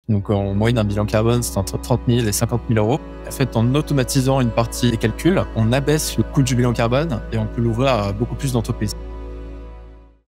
Donc, en moyenne, un bilan carbone, c'est entre 30 000 et 50 000 euros. En fait, en automatisant une partie des calculs, on abaisse le coût du bilan carbone et on peut l'ouvrir à beaucoup plus d'entreprises.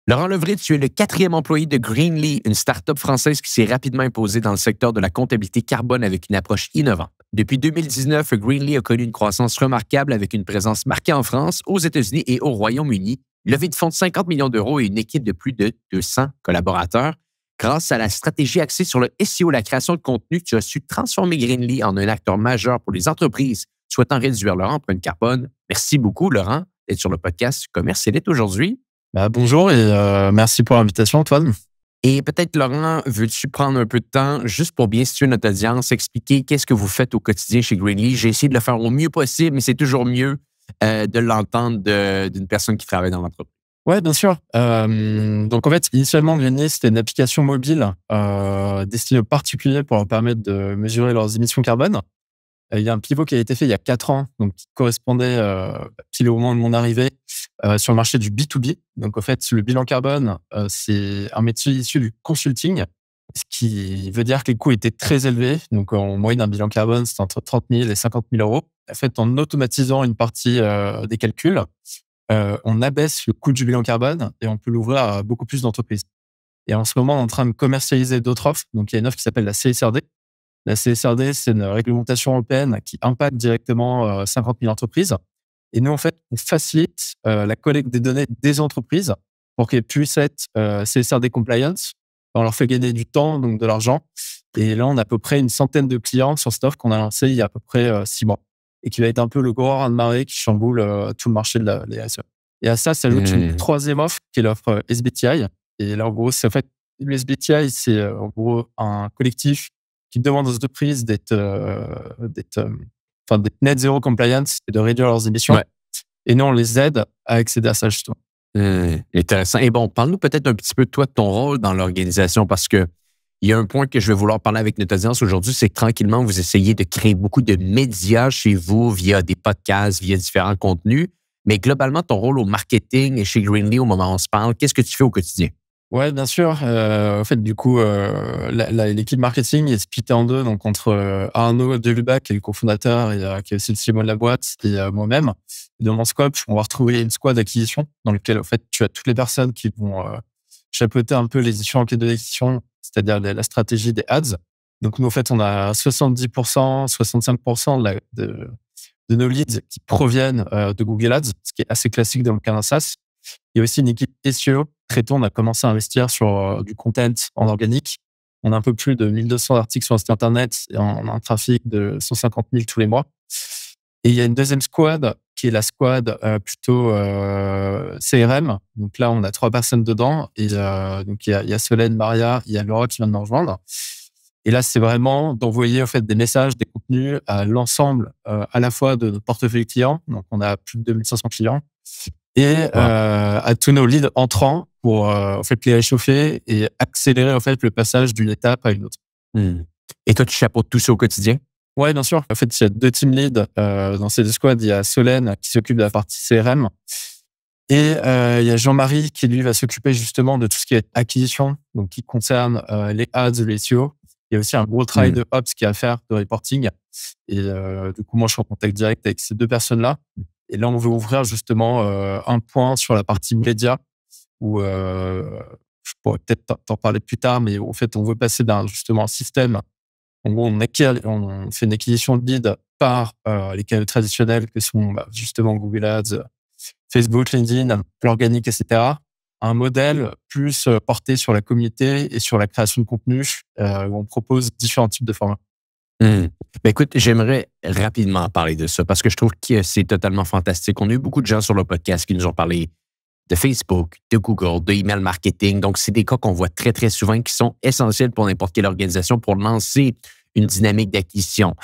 Laurent Levry, tu es le 4e employé de Greenly, une start-up française qui s'est rapidement imposée dans le secteur de la comptabilité carbone avec une approche innovante. Depuis 2019, Greenly a connu une croissance remarquable avec une présence marquée en France, aux États-Unis et au Royaume-Uni, levée de fonds de 50 millions d'euros et une équipe de plus de 200 collaborateurs. Grâce à la stratégie axée sur le SEO, la création de contenu, tu as su transformer Greenly en un acteur majeur pour les entreprises souhaitant réduire leur empreinte carbone. Merci beaucoup, Laurent, d'être sur le podcast Commerce Élite aujourd'hui. Bonjour et merci pour l'invitation, Antoine. Et peut-être, Laurent, veux-tu prendre un peu de temps juste pour bien situer notre audience, expliquer qu'est-ce que vous faites au quotidien chez Greenly? J'ai essayé de le faire au mieux possible, mais c'est toujours mieux de l'entendre d'une personne qui travaille dans l'entreprise. Oui, bien sûr. Donc, en fait, initialement, Greenly, c'était une application mobile destinée aux particuliers pour leur permettre de mesurer leurs émissions carbone. Il y a un pivot qui a été fait il y a 4 ans, donc qui correspondait pile au moment de mon arrivée sur le marché du B2B. Donc, en fait, le bilan carbone, c'est un métier issu du consulting, ce qui veut dire que les coûts étaient très élevés. Donc, en moyenne, un bilan carbone, c'est entre 30 000 et 50 000 euros. En fait, en automatisant une partie des calculs, on abaisse le coût du bilan carbone et on peut l'ouvrir à beaucoup plus d'entreprises. Et en ce moment, on est en train de commercialiser d'autres offres. Donc, il y a une offre qui s'appelle la CSRD. La CSRD, c'est une réglementation européenne qui impacte directement 50 000 entreprises. Et nous, en fait, on facilite la collecte des données des entreprises pour qu'elles puissent être CSRD compliance. On leur fait gagner du temps, donc de l'argent. Et là, on a à peu près une centaine de clients sur cette offre qu'on a lancée il y a à peu près 6 mois et qui va être un peu le gros ras-de-marée qui chamboule tout le marché de la RSE. Et à ça s'ajoute une troisième offre qui est l'offre SBTI. Et là, en gros, c'est en fait, le SBTI, c'est en gros un collectif qui demande aux entreprises d'être net zero compliance et de réduire leurs émissions. Ouais. Et nous, on les aide à accéder à ça, justement. Intéressant. Et bon, parle-nous peut-être un petit peu de toi, de ton rôle dans l'organisation, parce que il y a un point que je vais vouloir parler avec notre audience aujourd'hui, c'est que tranquillement, vous essayez de créer beaucoup de médias chez vous via des podcasts, via différents contenus. Mais globalement, ton rôle au marketing et chez Greenly, au moment où on se parle, qu'est-ce que tu fais au quotidien? Ouais, bien sûr. En fait, du coup, l'équipe marketing est splittée en deux, donc entre Arnaud Delubac, qui est le cofondateur et qui est aussi le CMO de la boîte, et moi-même. Dans mon scope, on va retrouver une squad d'acquisition dans lequel, en fait, tu as toutes les personnes qui vont chapeauter un peu les différentes clés de l'acquisition, c'est-à-dire la stratégie des ads. Donc, nous, en fait, on a 70%, 65% de nos leads qui proviennent de Google Ads, ce qui est assez classique dans le cas d'un SaaS. Il y a aussi une équipe SEO. Très tôt, on a commencé à investir sur du content en organique. On a un peu plus de 1200 articles sur le site internet et on a un trafic de 150 000 tous les mois. Et il y a une deuxième squad qui est la squad plutôt CRM. Donc là, on a 3 personnes dedans. Et donc il y a Solène, Maria, il y a Laura qui vient de nous rejoindre. Et là, c'est vraiment d'envoyer en fait des messages, des contenus à l'ensemble à la fois de notre portefeuille client. Donc on a plus de 2500 clients. Et à tous nos leads entrants pour en fait les réchauffer et accélérer en fait le passage d'une étape à une autre. Et toi, tu chapeautes tout ça au quotidien? Ouais, bien sûr. En fait, il y a 2 team leads dans ces 2 squads. Il y a Solène qui s'occupe de la partie CRM et il y a Jean-Marie qui lui va s'occuper justement de tout ce qui est acquisition, donc qui concerne les ads, les SEO. Il y a aussi un gros travail de ops qui est à faire, de reporting. Et du coup, moi, je suis en contact direct avec ces 2 personnes-là. Et là, on veut ouvrir justement un point sur la partie média où je pourrais peut-être t'en parler plus tard, mais en fait, on veut passer d'un justement un système. En gros, on fait une acquisition de leads par les canaux traditionnels que sont justement Google Ads, Facebook, LinkedIn, l'organique, etc. Un modèle plus porté sur la communauté et sur la création de contenu où on propose différents types de formats. Écoute, j'aimerais rapidement parler de ça parce que je trouve que c'est totalement fantastique. On a eu beaucoup de gens sur le podcast qui nous ont parlé de Facebook, de Google, de email marketing. Donc, c'est des cas qu'on voit très, très souvent qui sont essentiels pour n'importe quelle organisation pour lancer une dynamique d'acquisition.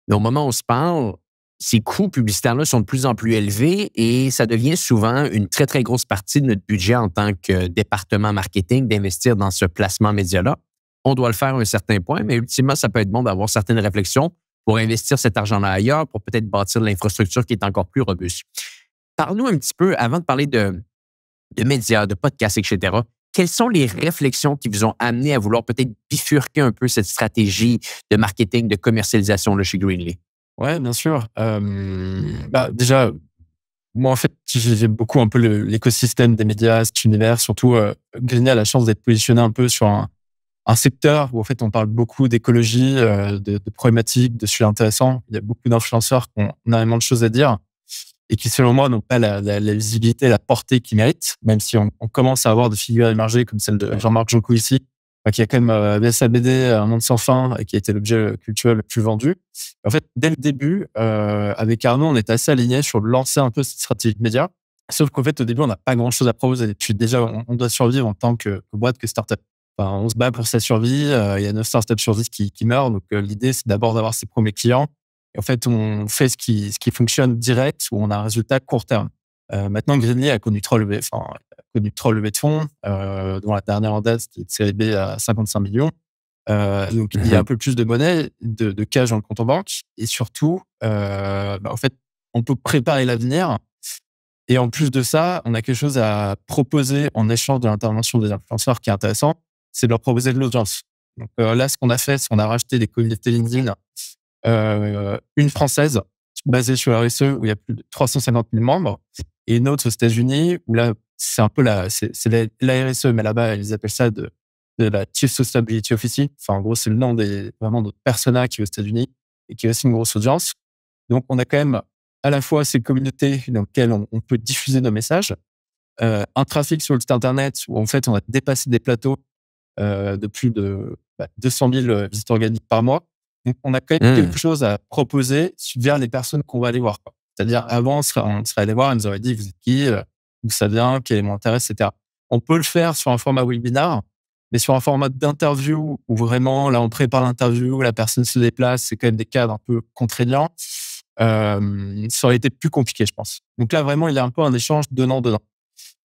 Mais au moment où on se parle, ces coûts publicitaires-là sont de plus en plus élevés et ça devient souvent une très, très grosse partie de notre budget en tant que département marketing d'investir dans ce placement média-là. On doit le faire à un certain point, mais ultimement, ça peut être bon d'avoir certaines réflexions pour investir cet argent-là ailleurs, pour peut-être bâtir l'infrastructure qui est encore plus robuste. Parle-nous un petit peu, avant de parler de médias, de podcasts, etc., quelles sont les réflexions qui vous ont amené à vouloir peut-être bifurquer un peu cette stratégie de marketing, de commercialisation là, chez Greenly? Ouais, bien sûr. Déjà, moi, en fait, j'aime beaucoup un peu l'écosystème des médias, cet univers. Surtout, Greenly a la chance d'être positionné un peu sur un secteur où, en fait, on parle beaucoup d'écologie, de problématiques, de sujets intéressants. Il y a beaucoup d'influenceurs qui ont énormément de choses à dire et qui, selon moi, n'ont pas la visibilité, la portée qu'ils méritent, même si on commence à avoir des figures émergées comme celle de Jean-Marc Jancovici, qui a quand même BSABD, Un monde sans fin, et qui a été l'objet culturel le plus vendu. En fait, dès le début, avec Arnaud, on était assez alignés sur lancer un peu cette stratégie de médias. Sauf qu'en fait, au début, on n'a pas grand-chose à proposer. Et puis déjà, on doit survivre en tant que boîte, que start-up. Enfin, on se bat pour sa survie. Il y a 9 startups sur 10 qui meurent. Donc, l'idée, c'est d'abord d'avoir ses premiers clients. Et en fait, on fait ce qui fonctionne direct, où on a un résultat court terme. Maintenant, Greenly a connu 3 levées de fonds, dont la dernière en date, c'était une série B à 55 millions. Donc, il y a un peu plus de monnaie, de cash dans le compte en banque. Et surtout, en fait, on peut préparer l'avenir. Et en plus de ça, on a quelque chose à proposer en échange de l'intervention des influenceurs qui est intéressant, c'est de leur proposer de l'audience. Donc là, ce qu'on a fait, c'est qu'on a racheté des communautés LinkedIn, une française basée sur la RSE où il y a plus de 350 000 membres et une autre aux États-Unis où là, c'est un peu c'est la RSE, mais là-bas, ils appellent ça de la Chief Sustainability Officer. Enfin, en gros, c'est le nom vraiment de persona qui est aux États-Unis et qui a aussi une grosse audience. Donc, on a quand même à la fois ces communautés dans lesquelles on peut diffuser nos messages, un trafic sur le site internet où en fait, on a dépassé des plateaux de plus de 200 000 visites organiques par mois. Donc, on a quand même quelque chose à proposer vers les personnes qu'on va aller voir, quoi. C'est-à-dire, avant, on serait allé voir, ils nous auraient dit, vous êtes qui, d'où ça vient, quel est mon intérêt, etc. On peut le faire sur un format webinar, mais sur un format d'interview où vraiment, là, on prépare l'interview, la personne se déplace, c'est quand même des cadres un peu contraignants. Ça aurait été plus compliqué, je pense. Donc là, vraiment, il y a un peu un échange donnant-donnant.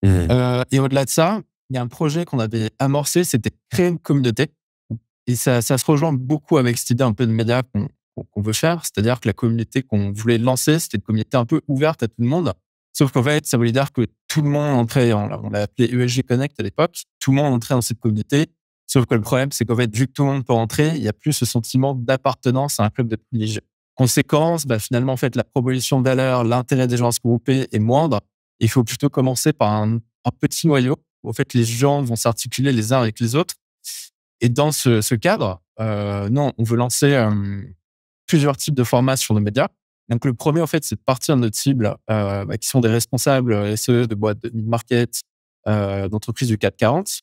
Et au-delà de ça, il y a un projet qu'on avait amorcé, c'était créer une communauté. Et ça se rejoint beaucoup avec cette idée un peu de média qu'on veut faire. C'est-à-dire que la communauté qu'on voulait lancer, c'était une communauté un peu ouverte à tout le monde. Sauf qu'en fait, ça voulait dire que tout le monde entrait, on l'a appelé ESG Connect à l'époque, tout le monde entrait dans cette communauté. Sauf que le problème, c'est qu'en fait, vu que tout le monde peut entrer, il n'y a plus ce sentiment d'appartenance à un club de privilégiés. Conséquence, finalement, en fait, la proposition de valeur, l'intérêt des gens à se grouper est moindre. Il faut plutôt commencer par un petit noyau où, en fait, les gens vont s'articuler les uns avec les autres. Et dans ce cadre, nous, on veut lancer plusieurs types de formats sur nos médias. Donc, le premier, en fait, c'est de partir de notre cible, qui sont des responsables SE de boîtes de mid-market, d'entreprises du CAC 40.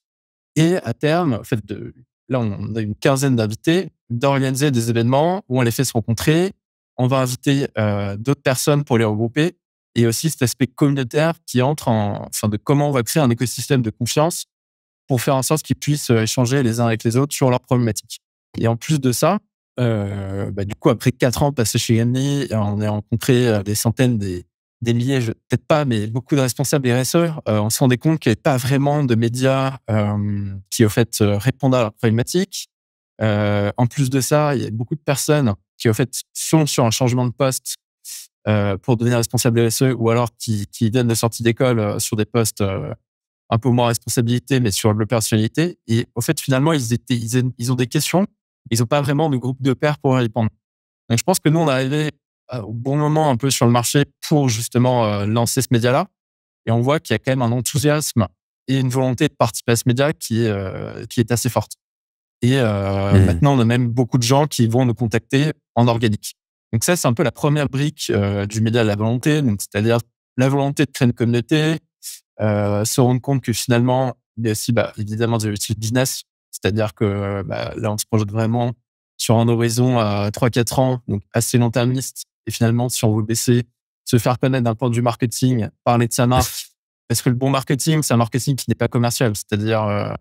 Et à terme, en fait, là, on a une quinzaine d'invités, d'organiser des événements où on les fait se rencontrer. On va inviter d'autres personnes pour les regrouper. Et aussi cet aspect communautaire qui entre de comment on va créer un écosystème de confiance pour faire en sorte qu'ils puissent échanger les uns avec les autres sur leurs problématiques. Et en plus de ça, du coup, après 4 ans passés chez Greenly, on a rencontré des centaines, des milliers, peut-être pas, mais beaucoup de responsables RSE. On se rendait compte qu'il n'y avait pas vraiment de médias qui, au fait, répondent à leurs problématiques. En plus de ça, il y a beaucoup de personnes qui, au fait, sont sur un changement de poste pour devenir responsable RSE ou alors qui viennent de sortie d'école sur des postes un peu moins responsabilité, mais sur l'opérationnalité. Et au fait, finalement, ils ont des questions. Ils n'ont pas vraiment de groupe de pairs pour y répondre. Donc, je pense que nous, on est arrivé au bon moment un peu sur le marché pour justement lancer ce média-là. Et on voit qu'il y a quand même un enthousiasme et une volonté de participer à ce média qui est assez forte. Et maintenant, on a même beaucoup de gens qui vont nous contacter en organique. Donc ça, c'est un peu la première brique du média, la volonté. Donc, c'est-à-dire la volonté de créer une communauté, se rendre compte que finalement, il y a aussi évidemment des objectifs business. C'est-à-dire que là, on se projette vraiment sur un horizon à 3-4 ans, donc assez long-termiste. Et finalement, si on veut baisser, se faire connaître d'un point de vue marketing, parler de sa marque, parce que le bon marketing, c'est un marketing qui n'est pas commercial. C'est-à-dire,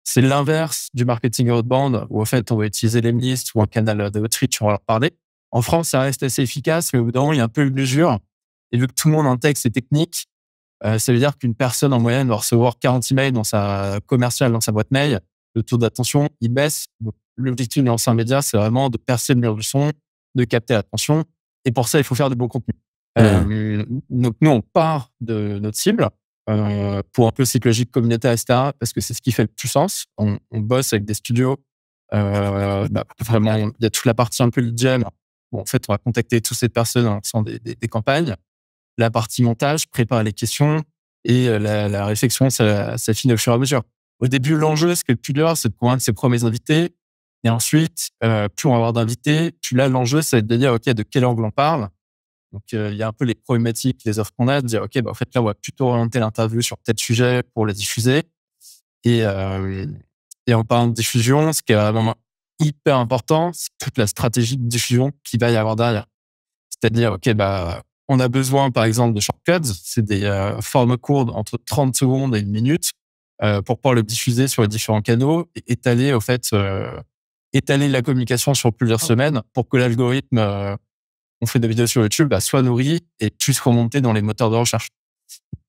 c'est l'inverse du marketing outbound, où en fait, on va utiliser les listes ou un canal de outreach, on va leur parler. En France, ça reste assez efficace, mais au bout d'un moment, il y a un peu une mesure. Et vu que tout le monde intègre ces techniques, ça veut dire qu'une personne en moyenne va recevoir 40 emails dans sa commerciale, dans sa boîte mail. Le taux d'attention, il baisse. Donc, l'objectif de lancer un média, c'est vraiment de percer le mur du son, de capter l'attention. Et pour ça, il faut faire du bon contenu. Donc, nous, on part de notre cible. pour un peu psychologique communautaire, etc. Parce que c'est ce qui fait le plus sens. On bosse avec des studios. Vraiment, il y a toute la partie un peu lead gen. Bon, en fait, on va contacter toutes ces personnes en faisant des campagnes. La partie montage, préparer les questions et la réflexion, ça finit au fur et à mesure. Au début, l'enjeu, ce qui est le plus dur, c'est de convaincre ses premiers invités. Et ensuite, plus on va avoir d'invités, plus là, l'enjeu, ça va être de dire, OK, de quel angle on parle. Donc, il y a un peu les problématiques, les offres qu'on a, de dire, OK, en fait, là, on va plutôt orienter l'interview sur tel sujet pour la diffuser. Et en parlant de diffusion, ce qui est vraiment hyper important, c'est toute la stratégie de diffusion qu'il va y avoir derrière. C'est-à-dire, OK, on a besoin, par exemple, de shortcuts. C'est des formats courts entre 30 secondes et 1 minute pour pouvoir le diffuser sur les différents canaux et étaler, au fait, étaler la communication sur plusieurs semaines pour que l'algorithme, on fait des vidéos sur YouTube, soit nourri et puisse remonter dans les moteurs de recherche.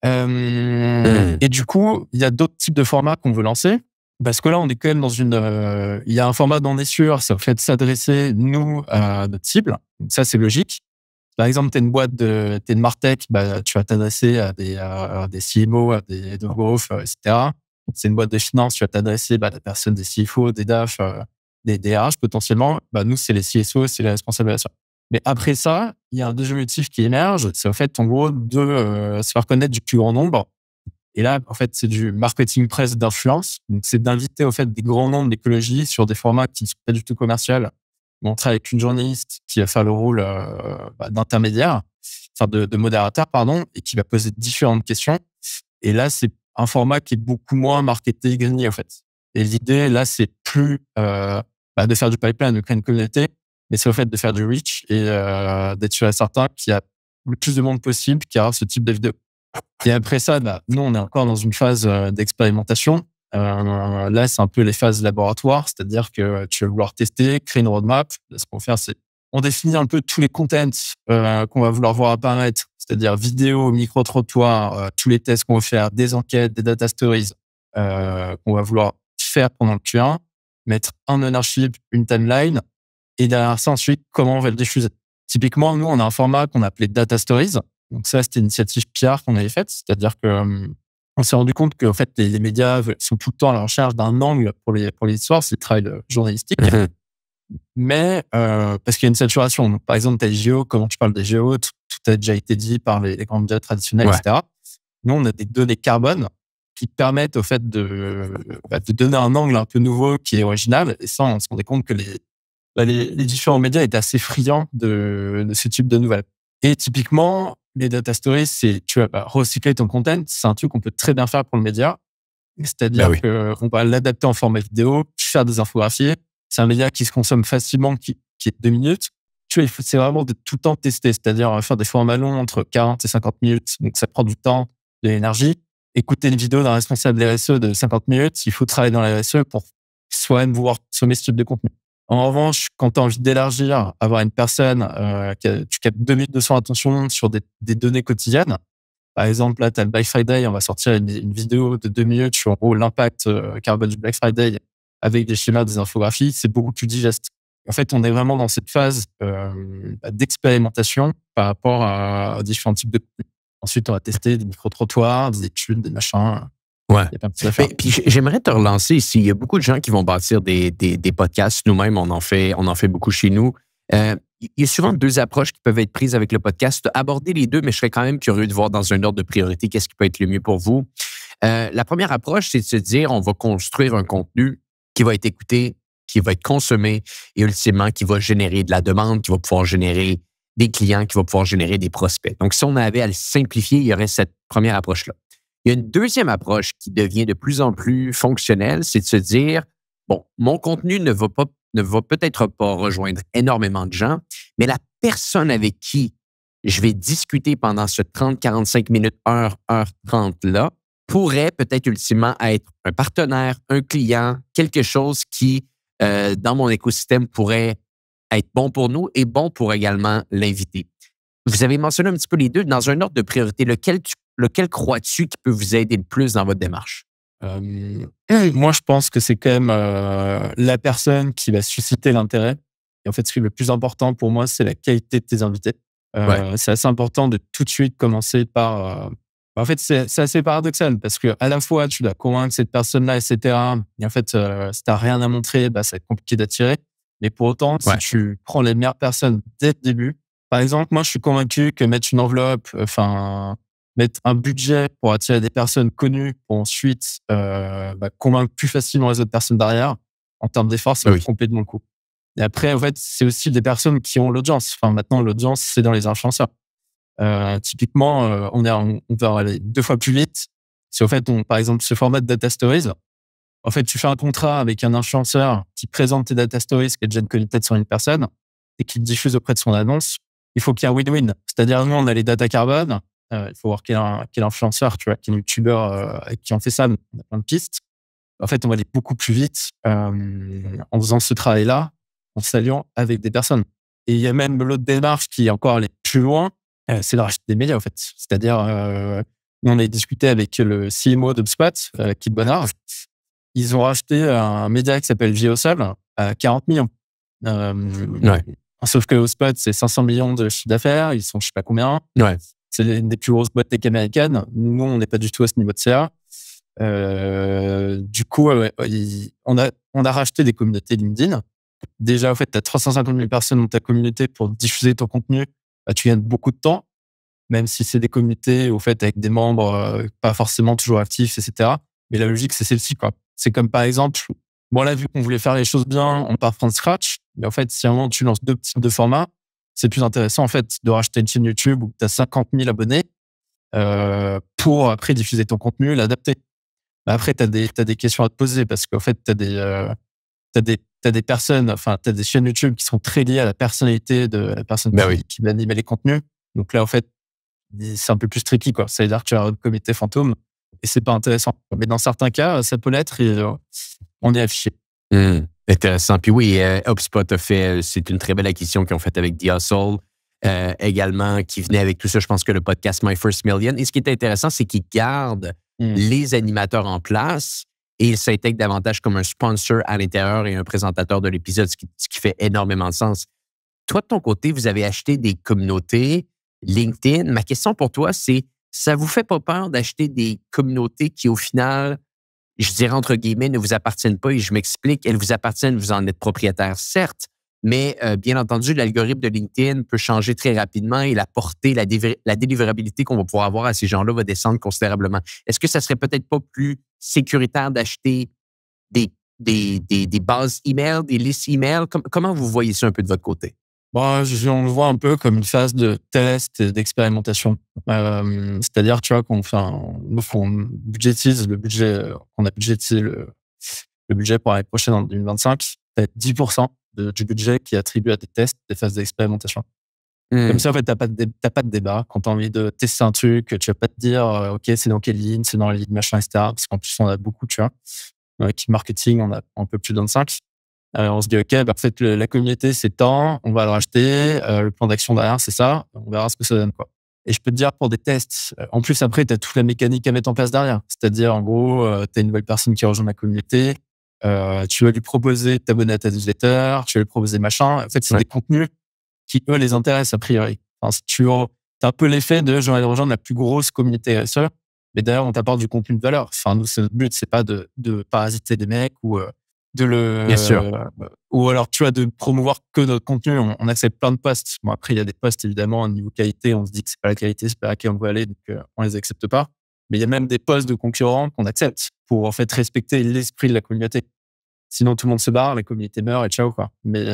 Et du coup, il y a d'autres types de formats qu'on veut lancer. Parce que là, on est quand même dans il y a un format dont on est sûr, c'est au fait de s'adresser, nous, à notre cible. Donc ça, c'est logique. Par exemple, t'es une Martech, tu vas t'adresser à des CMO, à des de growth, etc. C'est une boîte de finance, tu vas t'adresser à des personnes, des CFO, des DAF, des DRH potentiellement. Nous, c'est les CSO, c'est les responsables d'achat. Mais après ça, il y a un deuxième motif qui émerge, c'est au fait, en gros, de se faire connaître du plus grand nombre. Et là, en fait, c'est du marketing presse d'influence. Donc, c'est d'inviter, au fait, des grands nombres d'écologie sur des formats qui ne sont pas du tout commerciaux. On travaille avec une journaliste qui va faire le rôle d'intermédiaire, enfin de modérateur, pardon, et qui va poser différentes questions. Et là, c'est un format qui est beaucoup moins marketing, en fait. Et l'idée, là, c'est plus de faire du pipeline, de créer une communauté, mais c'est au fait de faire du reach et d'être sûr et certain qu'il y a le plus de monde possible qui aura ce type de vidéo. Et après ça, nous, on est encore dans une phase d'expérimentation. Là, c'est un peu les phases laboratoires, c'est-à-dire que tu vas vouloir tester, créer une roadmap. Là, ce qu'on va faire, c'est on définit un peu tous les contents qu'on va vouloir voir apparaître, c'est-à-dire vidéo, micro-trottoir, tous les tests qu'on va faire, des enquêtes, des data stories qu'on va vouloir faire pendant le Q1, mettre un ownership, une timeline, et derrière ça, ensuite, comment on va le diffuser. Typiquement, nous, on a un format qu'on a appelé Data Stories. Donc ça, c'était une initiative PR qu'on avait faite, c'est-à-dire que on s'est rendu compte que en fait, les médias sont tout le temps à la recherche d'un angle pour les histoires, c'est le travail journalistique. Mais parce qu'il y a une saturation. Donc, par exemple, tu as les JO, comment tu parles des JO, tout a déjà été dit par les grands médias traditionnels, etc. Nous, on a des données carbone qui permettent au fait de donner un angle un peu nouveau qui est original. Et ça, on se rendait compte que les différents médias étaient assez friands de ce type de nouvelles. Et typiquement, les data stories, c'est tu vas recycler ton content. C'est un truc qu'on peut très bien faire pour le média. C'est-à-dire qu'on va l'adapter en format vidéo, faire des infographies. C'est un média qui se consomme facilement, qui est 2 minutes. C'est vraiment de tout le temps tester, c'est-à-dire faire des formats longs entre 40 et 50 minutes. Donc, ça prend du temps, de l'énergie. Écouter une vidéo d'un responsable RSE de 50 minutes, il faut travailler dans la RSE pour soi-même pouvoir consommer ce type de contenu. En revanche, quand tu as envie d'élargir, avoir une personne, tu captes 2 minutes de son attention sur des données quotidiennes. Par exemple, là, tu as le Black Friday, on va sortir une vidéo de 2 minutes sur l'impact carbone du Black Friday avec des schémas, des infographies. C'est beaucoup plus digeste. En fait, on est vraiment dans cette phase d'expérimentation par rapport à différents types de contenus. Ensuite, on va tester des micro-trottoirs, des études, des machins. Ouais. Il y a plein de petites affaires. Puis j'aimerais te relancer ici. Il y a beaucoup de gens qui vont bâtir des podcasts. Nous-mêmes, on en fait beaucoup chez nous. Il y a souvent 2 approches qui peuvent être prises avec le podcast. Aborder les 2, mais je serais quand même curieux de voir dans un ordre de priorité qu'est-ce qui peut être le mieux pour vous. La première approche, c'est de se dire, on va construire un contenu qui va être écouté, qui va être consommé et ultimement qui va générer de la demande, qui va pouvoir générer des clients, qui va pouvoir générer des prospects. Donc, si on avait à le simplifier, il y aurait cette première approche-là. Il y a une deuxième approche qui devient de plus en plus fonctionnelle, c'est de se dire, bon, mon contenu ne va peut-être pas rejoindre énormément de gens, mais la personne avec qui je vais discuter pendant ce 30, 45 minutes, heure 30-là, pourrait peut-être ultimement être un partenaire, un client, quelque chose qui, dans mon écosystème, pourrait être bon pour nous et bon pour également l'inviter. Vous avez mentionné un petit peu les 2. Dans un ordre de priorité, lequel crois-tu qui peut vous aider le plus dans votre démarche? Moi, je pense que c'est quand même la personne qui va susciter l'intérêt. Et en fait, ce qui est le plus important pour moi, c'est la qualité de tes invités. C'est assez important de tout de suite commencer par En fait, c'est assez paradoxal parce que à la fois, tu dois convaincre cette personne-là, etc. Et en fait, si tu n'as rien à montrer, ça va être compliqué d'attirer. Mais pour autant, si Ouais. tu prends les meilleures personnes dès le début, par exemple, moi, je suis convaincu que mettre une enveloppe, mettre un budget pour attirer des personnes connues pour ensuite convaincre plus facilement les autres personnes derrière, en termes d'effort, ça vaut Oui. complètement le coup. Et après, en fait, c'est aussi des personnes qui ont l'audience. Maintenant, l'audience, c'est dans les influenceurs. Typiquement, on va aller 2 fois plus vite. Si, au fait, par exemple, ce format de data stories, en fait, tu fais un contrat avec un influenceur qui présente tes data stories, qui est déjà une peut-être sur une personne, et qui le diffuse auprès de son annonce. Il faut qu'il y ait un win-win. C'est-à-dire, nous, on a les data carbone. Il faut voir quel influenceur, tu vois, quel youtubeur qui en fait ça. On a plein de pistes. En fait, on va aller beaucoup plus vite en faisant ce travail-là, en s'alliant avec des personnes. Et il y a même l'autre démarche qui est encore aller plus loin, c'est de racheter des médias, en fait. C'est-à-dire, nous, on a discuté avec le CMO d'HubSpot, Kit Bonnard. Ils ont racheté un média qui s'appelle Geosol à 40 millions. Ouais. Sauf que HubSpot, c'est 500 millions de chiffre d'affaires. Ils sont je sais pas combien. Ouais. C'est une des plus grosses boîtes tech américaines. Nous, on n'est pas du tout à ce niveau de CA. Du coup, on a racheté des communautés LinkedIn. Déjà, en fait, tu as 350 000 personnes dans ta communauté pour diffuser ton contenu. Tu gagnes beaucoup de temps, même si c'est des communautés, au fait, avec des membres pas forcément toujours actifs, etc. Mais la logique, c'est celle-ci, quoi. C'est comme, par exemple, bon, là, vu qu'on voulait faire les choses bien, on part from scratch. Mais en fait, si à un moment, tu lances 2 types de formats, c'est plus intéressant, en fait, de racheter une chaîne YouTube où tu as 50 000 abonnés pour après diffuser ton contenu, l'adapter. Après, t'as des questions à te poser parce qu'en fait, t'as des personnes, t'as des chaînes YouTube qui sont très liées à la personnalité de la personne Oui. qui va animer les contenus. Donc là, en fait, c'est un peu plus tricky, quoi. Ça veut dire que tu as un comité fantôme et c'est pas intéressant. Mais dans certains cas, ça peut l'être et on est affiché. Intéressant. Puis oui, HubSpot a fait, c'est une très belle acquisition qu'ils ont faite avec The Hustle. Également, qui venait avec tout ça, je pense que le podcast My First Million. Et ce qui est intéressant, c'est qu'ils gardent les animateurs en place et ils s'intègrent davantage comme un sponsor à l'intérieur et un présentateur de l'épisode, ce qui fait énormément de sens. Toi, de ton côté, vous avez acheté des communautés LinkedIn. Ma question pour toi, c'est, ça vous fait pas peur d'acheter des communautés qui, au final, je dirais entre guillemets, ne vous appartiennent pas? Et je m'explique, elles vous appartiennent, vous en êtes propriétaire, certes, mais bien entendu, l'algorithme de LinkedIn peut changer très rapidement et la portée, la délivrabilité qu'on va pouvoir avoir à ces gens-là va descendre considérablement. Est-ce que ça serait peut-être pas plus sécuritaire d'acheter des bases email, des listes email? Comment vous voyez ça un peu de votre côté? Bon, on le voit un peu comme une phase de test et d'expérimentation. C'est-à-dire, tu vois, qu'on budgétise le budget, on a budgétisé le budget pour l'année prochaine en 2025, peut-être 10% du budget qui est attribué à des tests, des phases d'expérimentation. Comme ça, en fait, t'as pas de débat. Quand tu as envie de tester un truc, tu vas pas te dire, OK, c'est dans quelle ligne, c'est dans la ligne, machin, etc. Parce qu'en plus, on a beaucoup, tu vois. Avec marketing, on a un peu plus de 25. On se dit, OK, en fait, la communauté, c'est tant, on va le racheter. Le plan d'action derrière, c'est ça. On verra ce que ça donne, quoi. Et je peux te dire, pour des tests, en plus, après, tu as toute la mécanique à mettre en place derrière. C'est-à-dire, en gros, tu as une nouvelle personne qui rejoint la communauté. Tu vas lui proposer de t'abonner à ta newsletter, tu vas lui proposer machin. En fait, c'est des contenus qui, eux, les intéressent a priori. Si tu as un peu l'effet de je vais rejoindre la plus grosse communauté RSE, mais d'ailleurs, on t'apporte du contenu de valeur. Nous, notre but, c'est pas de parasiter des mecs ou Bien sûr. ou alors, tu vois, de promouvoir que notre contenu. On accepte plein de posts. Bon, après, il y a des posts, évidemment, au niveau qualité. On se dit que c'est pas la qualité, c'est pas à laquelle on veut aller, donc on les accepte pas. Mais il y a même des posts de concurrents qu'on accepte pour, en fait, respecter l'esprit de la communauté. Sinon, tout le monde se barre, la communauté meurt et ciao, quoi. Mais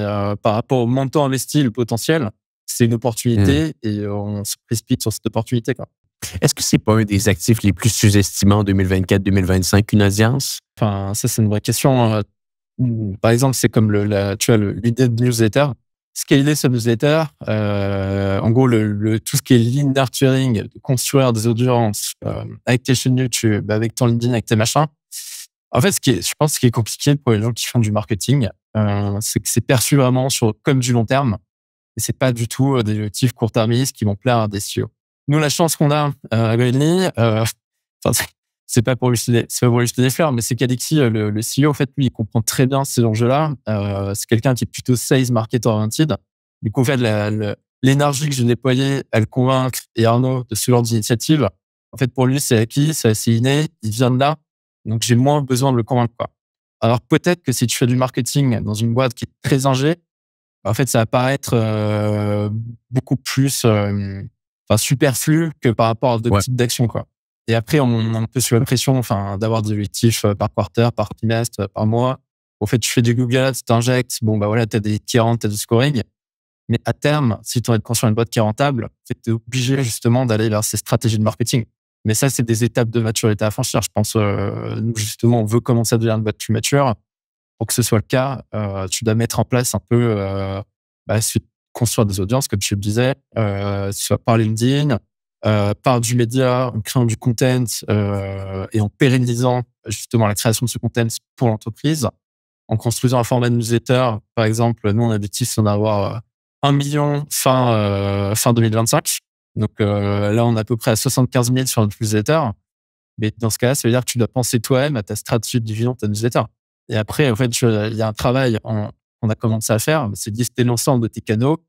par rapport au montant investi, le potentiel, c'est une opportunité et on se précipite sur cette opportunité, quoi. Est-ce que c'est pas un des actifs les plus sous-estimés en 2024-2025, une audience? Ça, c'est une vraie question. Par exemple, c'est comme l'idée de newsletter. Scaler ce newsletter, en gros, tout ce qui est lead nurturing, de construire des audiences avec tes chaînes YouTube, avec ton LinkedIn, avec tes machins. En fait, je pense ce qui est compliqué pour les gens qui font du marketing, c'est que c'est perçu vraiment comme du long terme. Et c'est pas du tout des objectifs court-termistes qui vont plaire à des CEO. Nous, la chance qu'on a à Greenly, c'est pas pour lui jeter des fleurs, mais c'est qu'Alexis, le CEO, en fait, lui, il comprend très bien ces enjeux-là. C'est quelqu'un qui est plutôt sales market oriented. Du coup, en fait, l'énergie que j'ai déployée à le convaincre et Arnaud de ce genre d'initiative, En fait, pour lui, c'est acquis, c'est assez inné, il vient de là, donc j'ai moins besoin de le convaincre, quoi. Alors peut-être que si tu fais du marketing dans une boîte qui est très ingé, en fait, ça va paraître, beaucoup plus, superflu que par rapport à d'autres Ouais. types d'actions, quoi. Et après, on est un peu sous la pression, d'avoir des objectifs, par quarter, par trimestre, par mois. En fait, tu fais du Google Ads, tu injectes, bon, bah, voilà, tu as des qui rentrent, tu as du scoring. Mais à terme, si tu as envie de construire une boîte qui est rentable, en fait, tu es obligé justement d'aller vers ces stratégies de marketing. Mais ça, c'est des étapes de maturité à franchir. Je pense, nous, justement, on veut commencer à devenir une boîte plus mature. Pour que ce soit le cas, tu dois mettre en place un peu, construire des audiences, comme tu le disais, soit par LinkedIn, par du média, en créant du content, et en pérennisant justement la création de ce content pour l'entreprise, en construisant un format de newsletter. Par exemple, nous, on a l'objectif, c'est d'en avoir 1 million fin 2025. Donc là, on est à peu près à 75 000 sur notre newsletter. Mais dans ce cas-là, ça veut dire que tu dois penser toi-même à ta stratégie de diffusion de ta newsletter. Et après, en fait, il y a un travail qu'on a commencé à faire, c'est de lister l'ensemble de tes canaux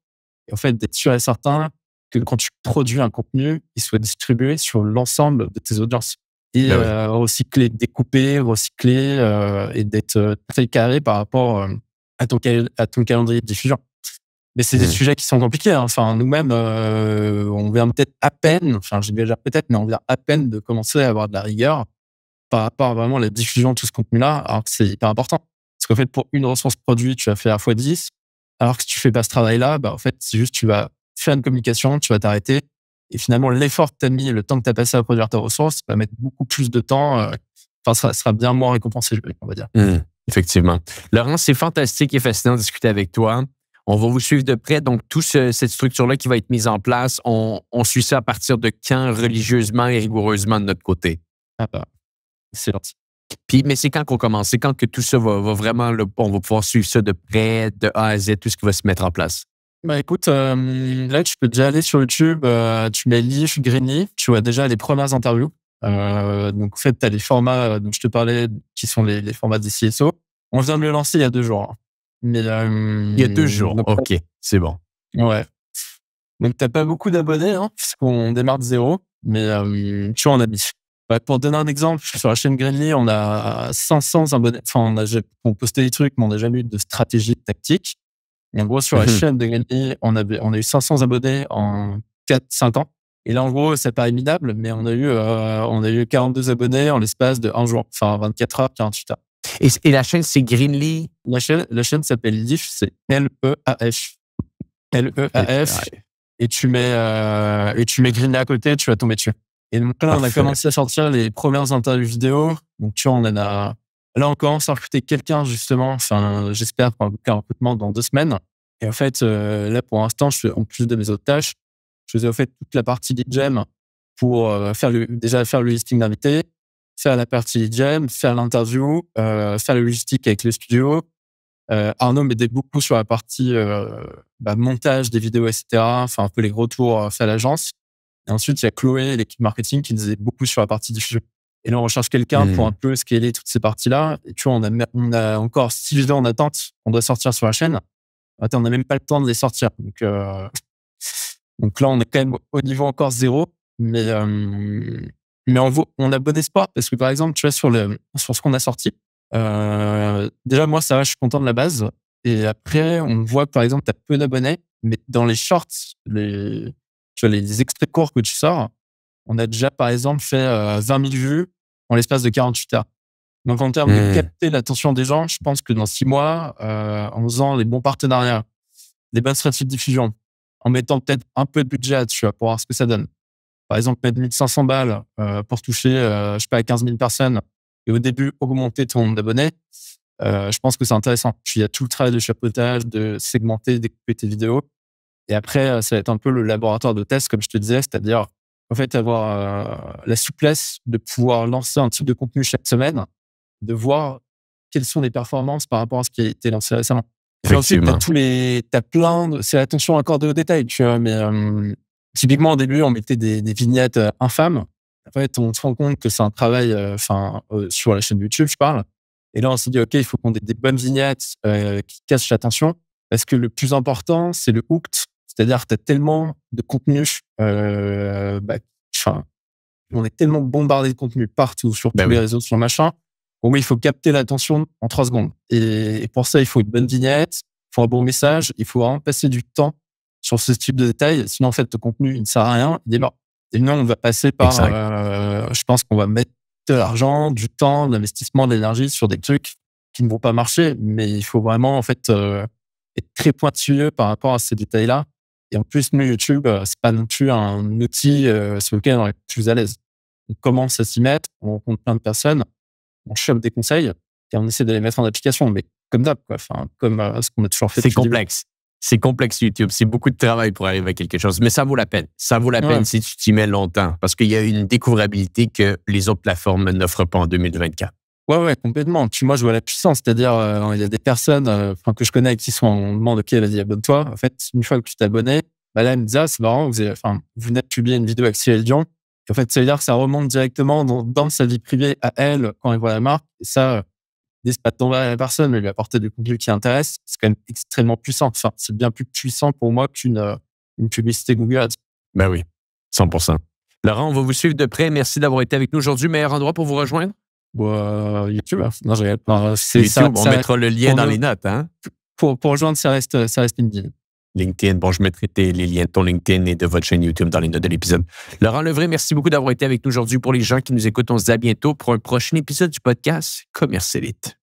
et en fait, d'être sûr et certain que quand tu produis un contenu, il soit distribué sur l'ensemble de tes audiences. Et Ben oui. recycler, découper, recycler, et d'être très carré par rapport à ton calendrier de diffusion. Mais c'est des Mmh. sujets qui sont compliqués, hein. Enfin, nous-mêmes, on vient peut-être à peine, j'exagère peut-être, mais on vient à peine de commencer à avoir de la rigueur par rapport à vraiment la diffusion de tout ce contenu-là, alors que c'est hyper important. Parce qu'en fait, pour une ressource produit, tu vas faire fois 10, alors que si tu fais pas ce travail-là, bah, en fait, c'est juste, tu vas faire une communication, tu vas t'arrêter. Et finalement, l'effort que tu as mis, le temps que tu as passé à produire ta ressource, va mettre beaucoup plus de temps, sera bien moins récompensé, on va dire. Mmh. Effectivement. Laurent, c'est fantastique et fascinant de discuter avec toi. On va vous suivre de près. Donc, cette structure-là qui va être mise en place, on suit ça à partir de quand religieusement et rigoureusement de notre côté? Ah bah, c'est gentil. Puis, mais c'est quand qu'on commence? C'est quand que tout ça va vraiment, là, on va pouvoir suivre ça de près, de A à Z, tout ce qui va se mettre en place? Bah, écoute, là, tu peux déjà aller sur YouTube, tu mets Leaf, Greenly, tu vois déjà les premières interviews. Donc en fait, tu as les formats, dont je te parlais, qui sont les formats des CSO. On vient de le lancer il y a 2 jours, hein. Mais, Il y a 2 jours. donc OK, c'est bon. ouais. Donc tu pas beaucoup d'abonnés, hein, parce qu'on démarre de 0, mais, tu vois, on a mis. Bah, pour donner un exemple, sur la chaîne Greenly, on a 500 abonnés. Enfin, on postait des trucs, mais on n'a jamais eu de stratégie tactique. Et en gros, sur la Mmh. chaîne de Greenly, on a eu 500 abonnés en 4-5 ans. Et là, en gros, ça paraît minable, mais on a eu 42 abonnés en l'espace de 1 jour. Enfin, 24 heures, 48 heures. Et la chaîne, c'est Greenly? La chaîne s'appelle Leaf, c'est Leaf. Leaf. Et tu mets Greenly à côté, tu vas tomber dessus. Et donc là, on a Parfait. commencé à sortir les premières interviews vidéo. Donc, tu vois, là, on commence à recruter quelqu'un, justement. Enfin, j'espère pour un recrutement dans 2 semaines. Et en fait, là, pour l'instant, en plus de mes autres tâches, je faisais, en fait, toute la partie lead gen pour faire le listing d'invités, faire la partie lead gen, faire l'interview, faire le logistique avec les studios. Arnaud m'aidait beaucoup sur la partie, montage des vidéos, et cetera. Enfin, un peu les gros tours, faits à l'agence. Et ensuite, il y a Chloé, l'équipe marketing, qui nous aide beaucoup sur la partie diffusion. Et là, on recherche quelqu'un pour un Mmh. peu scaler toutes ces parties-là. Et tu vois, on a encore 6 vidéos en attente. On doit sortir sur la chaîne. Attends, on n'a même pas le temps de les sortir. Donc là, on est quand même au niveau encore 0. Mais on a bon espoir parce que, par exemple, tu vois, sur ce qu'on a sorti, déjà, moi, ça va, je suis content de la base. Et après, on voit que, par exemple, tu as peu d'abonnés, mais dans les shorts, tu vois, les extraits courts que tu sors, on a déjà, par exemple, fait 20 000 vues en l'espace de 48 heures. Donc, en termes de Mmh. capter l'attention des gens, je pense que dans 6 mois, en faisant les bons partenariats, les bonnes stratégies de diffusion, en mettant peut-être un peu de budget là-dessus, pour voir ce que ça donne. Par exemple, mettre 1 500 balles pour toucher, je sais pas, 15 000 personnes et au début, augmenter ton nombre d'abonnés, je pense que c'est intéressant. Puis il y a tout le travail de chapeautage, de segmenter, découper tes vidéos. Et après, ça va être un peu le laboratoire de test, comme je te disais, c'est-à-dire, en fait, avoir la souplesse de pouvoir lancer un type de contenu chaque semaine, de voir quelles sont les performances par rapport à ce qui a été lancé récemment. Puis ensuite, Effectivement. t'as plein de, c'est l'attention accordée aux détails, tu vois, mais typiquement, au début, on mettait des vignettes infâmes. En fait, on se rend compte que c'est un travail, sur la chaîne YouTube, je parle. Et là, on s'est dit, OK, il faut qu'on ait des bonnes vignettes qui cachent l'attention. Parce que le plus important, c'est le hooked. C'est-à-dire que tu as tellement de contenu, enfin, on est tellement bombardé de contenu partout, sur tous les réseaux, sur machin. Bon, il faut capter l'attention en 3 secondes. Et pour ça, il faut une bonne vignette, il faut un bon message, il faut vraiment passer du temps sur ce type de détails. Sinon, en fait, le contenu, il ne sert à rien. Il est mort. Et nous, on va passer par, je pense qu'on va mettre de l'argent, du temps, de l'investissement, de l'énergie sur des trucs qui ne vont pas marcher. Mais il faut vraiment, en fait, être très pointilleux par rapport à ces détails-là. Et en plus, nous, YouTube, c'est pas non plus un outil sur lequel on est plus à l'aise. On commence à s'y mettre, on rencontre plein de personnes, on chope des conseils et on essaie de les mettre en application. Mais comme d'hab, quoi. Enfin, comme ce qu'on a toujours fait. C'est complexe. C'est complexe, YouTube. C'est beaucoup de travail pour arriver à quelque chose. Mais ça vaut la peine. Ça vaut la peine si tu t'y mets longtemps. Parce qu'il y a une découvrabilité que les autres plateformes n'offrent pas en 2024. Ouais, complètement. Puis moi, je vois la puissance. C'est-à-dire, il y a des personnes que je connais qui sont en demande, OK, vas-y, abonne-toi. En fait, une fois que tu t'es abonné, là, elle me dit, c'est marrant, vous venez de publier une vidéo avec Cyril Dion. Et en fait, ça veut dire que ça remonte directement dans sa vie privée à elle quand elle voit la marque. Et ça, c'est pas de tomber à la personne, mais lui apporter du contenu qui intéresse. C'est quand même extrêmement puissant. Enfin, c'est bien plus puissant pour moi qu'une publicité Google Ads. Ben oui, 100%. Laurent, on va vous suivre de près. Merci d'avoir été avec nous aujourd'hui. Meilleur endroit pour vous rejoindre? YouTube. Non, je regarde. YouTube, on mettra le lien dans les notes. Hein? Pour rejoindre, ça reste LinkedIn. LinkedIn. Bon, je mettrai les liens de ton LinkedIn et de votre chaîne YouTube dans les notes de l'épisode. Laurent Levray, merci beaucoup d'avoir été avec nous aujourd'hui. Pour les gens qui nous écoutent, on se dit à bientôt pour un prochain épisode du podcast Commercialite.